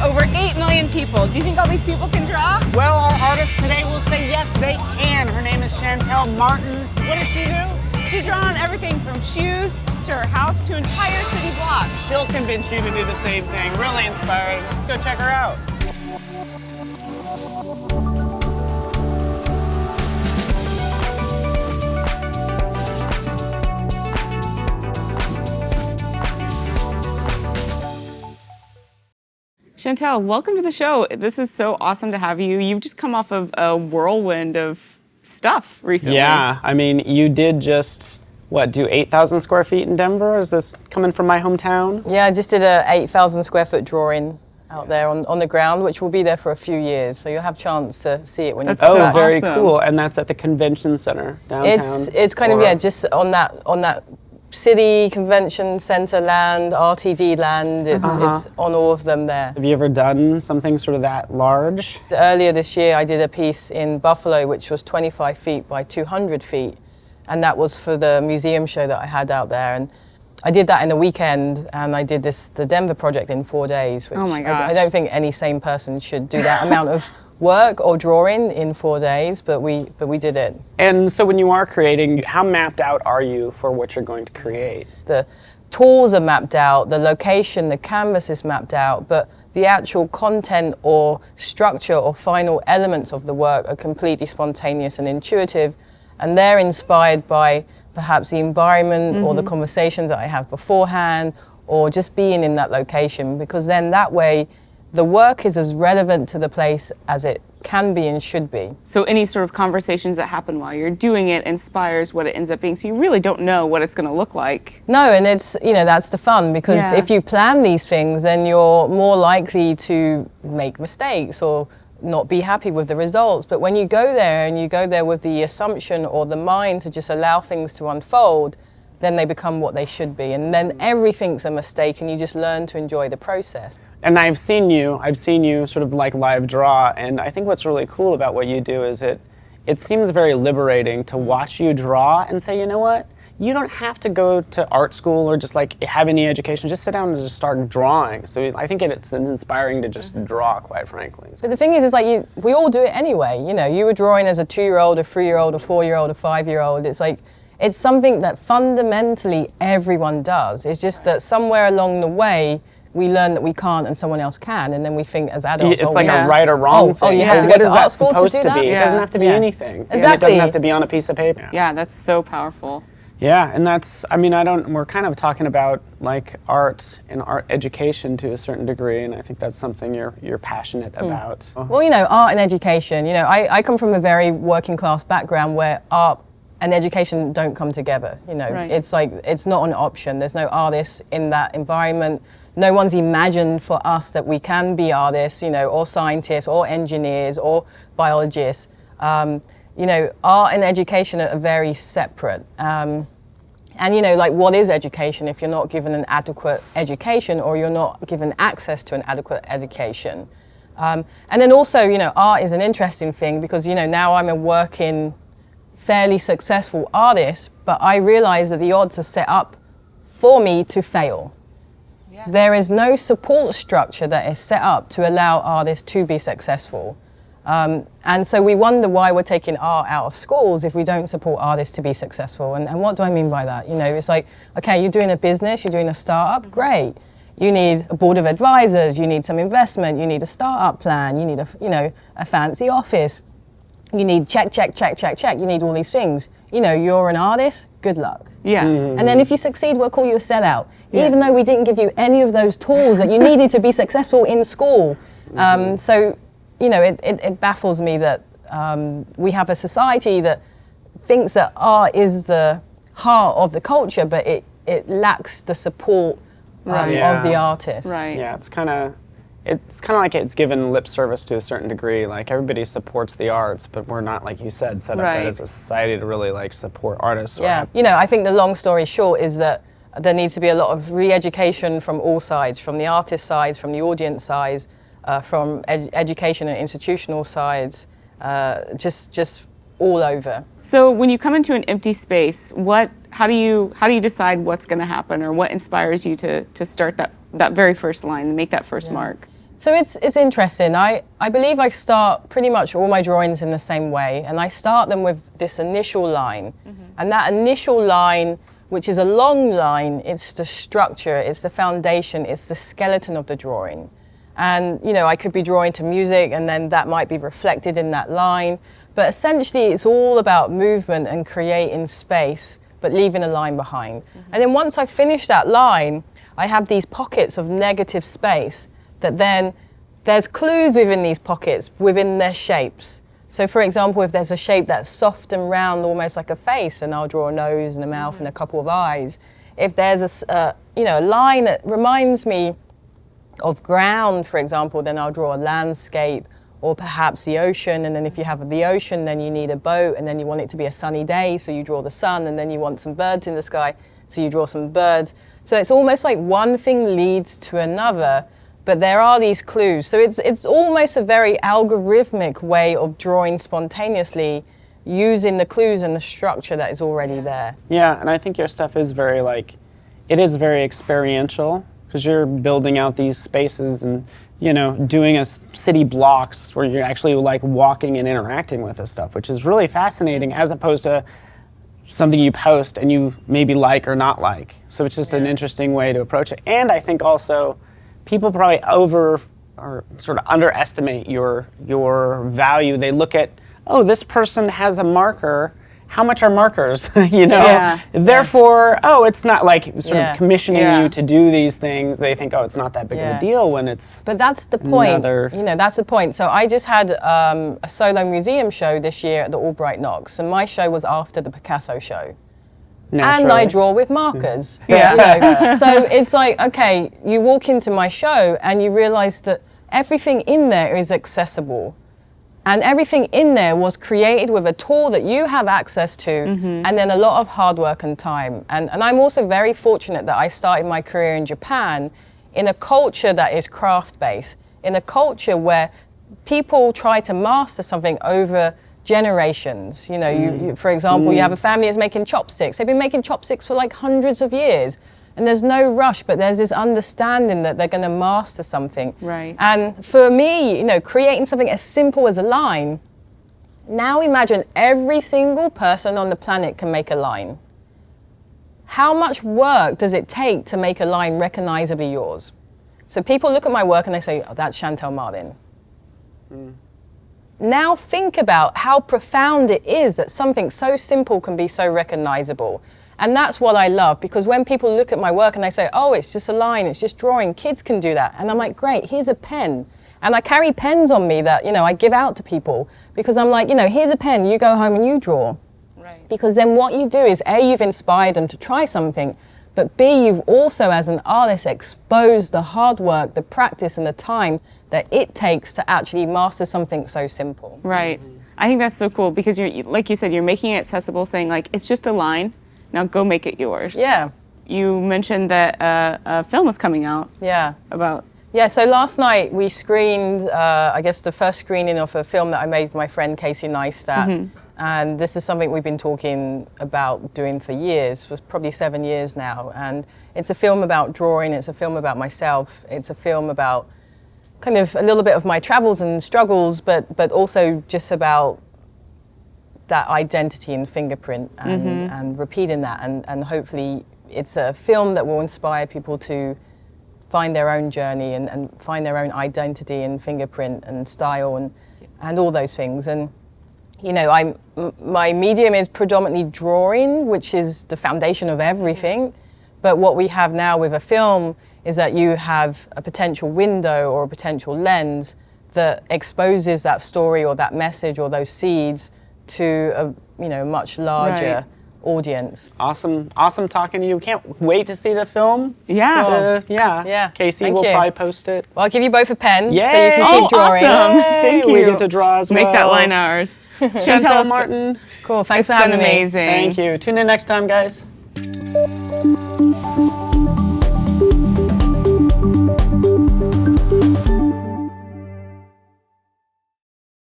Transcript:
over 8 million people. Do you think all these people can draw? Well, our artist today will say yes, they can. Her name is Shantell Martin. What does she do? She's drawn everything from shoes to her house to entire city blocks. She'll convince you to do the same thing. Really inspiring. Let's go check her out. Shantell, welcome to the show. This is so awesome to have you. You've just come off of a whirlwind of stuff recently. Yeah, I mean, you did just, do 8,000 square feet in Denver? Is this coming from my hometown? Yeah, I just did a 8,000 square foot drawing out there on the ground, which will be there for a few years. So you'll have a chance to see it when you come. Oh, very awesome. Cool. And that's at the convention center downtown? It's kind of, just on that city, convention center land, RTD land, it's on all of them there. Have you ever done something sort of that large? Earlier this year, I did a piece in Buffalo, which was 25 feet by 200 feet. And that was for the museum show that I had out there. And I did that in the weekend, and I did the Denver project in 4 days, which oh my gosh. I don't think any sane person should do that amount of work or drawing in 4 days, but we did it. And so when you are creating, how mapped out are you for what you're going to create? The tools are mapped out, the location, the canvas is mapped out, but the actual content or structure or final elements of the work are completely spontaneous and intuitive, and they're inspired by perhaps the environment or the conversations that I have beforehand, or just being in that location, because then that way the work is as relevant to the place as it can be and should be. So any sort of conversations that happen while you're doing it inspires what it ends up being. So you really don't know what it's going to look like. No, and it's, that's the fun, because if you plan these things, then you're more likely to make mistakes or not be happy with the results. But when you go there and you go there with the assumption or the mind to just allow things to unfold, then they become what they should be. And then everything's a mistake and you just learn to enjoy the process. And I've seen you sort of like live draw, and I think what's really cool about what you do is it seems very liberating to watch you draw and say, you know what? You don't have to go to art school or just like have any education. Just sit down and just start drawing. So I think it's inspiring to just draw, quite frankly. But the thing is like we all do it anyway. You were drawing as a 2-year-old, a 3-year-old, a 4-year-old, a 5-year-old. It's something that fundamentally everyone does. It's just that somewhere along the way we learn that we can't and someone else can, and then we think as adults, it's like a right or wrong thing. You have to go what to is art that school supposed to do that? be? It doesn't have to be anything. Exactly. And it doesn't have to be on a piece of paper. Yeah, that's so powerful. Yeah, and we're kind of talking about like art and art education to a certain degree, and I think that's something you're passionate about. Well, art and education, I come from a very working class background where art and education don't come together, Right. It's like, it's not an option. There's no artists in that environment. No one's imagined for us that we can be artists, or scientists, or engineers, or biologists. Art and education are very separate. And what is education if you're not given an adequate education, or you're not given access to an adequate education? And then also, art is an interesting thing because, now I'm a working, fairly successful artist, but I realize that the odds are set up for me to fail. Yeah. There is no support structure that is set up to allow artists to be successful. And so we wonder why we're taking art out of schools if we don't support artists to be successful. And what do I mean by that? It's like, okay, you're doing a business, you're doing a startup, great. You need a board of advisors, you need some investment, you need a startup plan, you need a fancy office. You need check. You need all these things. You're an artist, good luck. Yeah. And then if you succeed, we'll call you a sellout. Yeah. Even though we didn't give you any of those tools that you needed to be successful in school. So, it baffles me that we have a society that thinks that art is the heart of the culture, but it lacks the support of the artist. Right. Yeah, it's kind of like it's given lip service to a certain degree. Like everybody supports the arts, but we're not, like you said, set up as a society to really like support artists. Yeah, I think the long story short is that there needs to be a lot of re-education from all sides, from the artist sides, from the audience sides, from education and institutional sides, just all over. So when you come into an empty space, how do you decide what's going to happen, or what inspires you to start that very first line and make that first mark? So it's interesting. I believe I start pretty much all my drawings in the same way, and I start them with this initial line. And that initial line, which is a long line, it's the structure, it's the foundation, it's the skeleton of the drawing. And I could be drawing to music, and then that might be reflected in that line. But essentially, it's all about movement and creating space, but leaving a line behind. And then once I finish that line, I have these pockets of negative space that then there's clues within these pockets, within their shapes. So for example, if there's a shape that's soft and round, almost like a face, and I'll draw a nose and a mouth and a couple of eyes. If there's a line that reminds me of ground, for example, then I'll draw a landscape, or perhaps the ocean. And then if you have the ocean, then you need a boat, and then you want it to be a sunny day, so you draw the sun, and then you want some birds in the sky, so you draw some birds. So it's almost like one thing leads to another, but there are these clues. So it's almost a very algorithmic way of drawing spontaneously, using the clues and the structure that is already there. Yeah, and I think your stuff is very it is very experiential, because you're building out these spaces and doing city blocks where you're actually walking and interacting with this stuff, which is really fascinating, as opposed to something you post and you maybe like or not like. So it's just an interesting way to approach it. And I think also people probably sort of underestimate your value. They look at, oh, this person has a marker. How much are markers? Therefore, oh, it's not of commissioning you to do these things. They think, oh, it's not that big of a deal when it's. But that's the point. That's the point. So I just had a solo museum show this year at the Albright Knox, and my show was after the Picasso show. Naturally. And I draw with markers. So it's like, okay, you walk into my show and you realize that everything in there is accessible. And everything in there was created with a tool that you have access to, and then a lot of hard work and time. And I'm also very fortunate that I started my career in Japan in a culture that is craft-based, in a culture where people try to master something over generations. You, for example, you have a family that's making chopsticks. They've been making chopsticks for hundreds of years. And there's no rush, but there's this understanding that they're going to master something. Right. And for me, creating something as simple as a line, now imagine every single person on the planet can make a line. How much work does it take to make a line recognizably yours? So people look at my work and they say, oh, that's Shantell Martin. Now think about how profound it is that something so simple can be so recognizable. And that's what I love, because when people look at my work and they say, oh, it's just a line, it's just drawing, kids can do that. And I'm like, great, here's a pen. And I carry pens on me that, I give out to people, because I'm like, here's a pen, you go home and you draw. Right. Because then what you do is, A, you've inspired them to try something, but B, you've also, as an artist, exposed the hard work, the practice, and the time that it takes to actually master something so simple. Right. I think that's so cool, because you're, like you said, you're making it accessible, saying it's just a line. Now go make it yours. Yeah. You mentioned that a film is coming out. Yeah. About. Yeah, so last night we screened, I guess, the first screening of a film that I made with my friend Casey Neistat. And this is something we've been talking about doing for years, for probably 7 years now. And it's a film about drawing, it's a film about myself, it's a film about kind of a little bit of my travels and struggles, but also just about that identity and fingerprint and repeating that, and hopefully it's a film that will inspire people to find their own journey and find their own identity and fingerprint and style and all those things. And my medium is predominantly drawing, which is the foundation of everything. But what we have now with a film is that you have a potential window or a potential lens that exposes that story or that message or those seeds to a much larger audience. Awesome talking to you. Can't wait to see the film. Yeah. Casey Thank will you. probably post it. Well, I'll give you both a pen Yay! so you can keep drawing. Awesome. Yay! Thank you. We get to draw as well. Make that line ours. Shantell Martin. Cool, thanks It's for having been me. amazing. Thank you. Tune in next time, guys.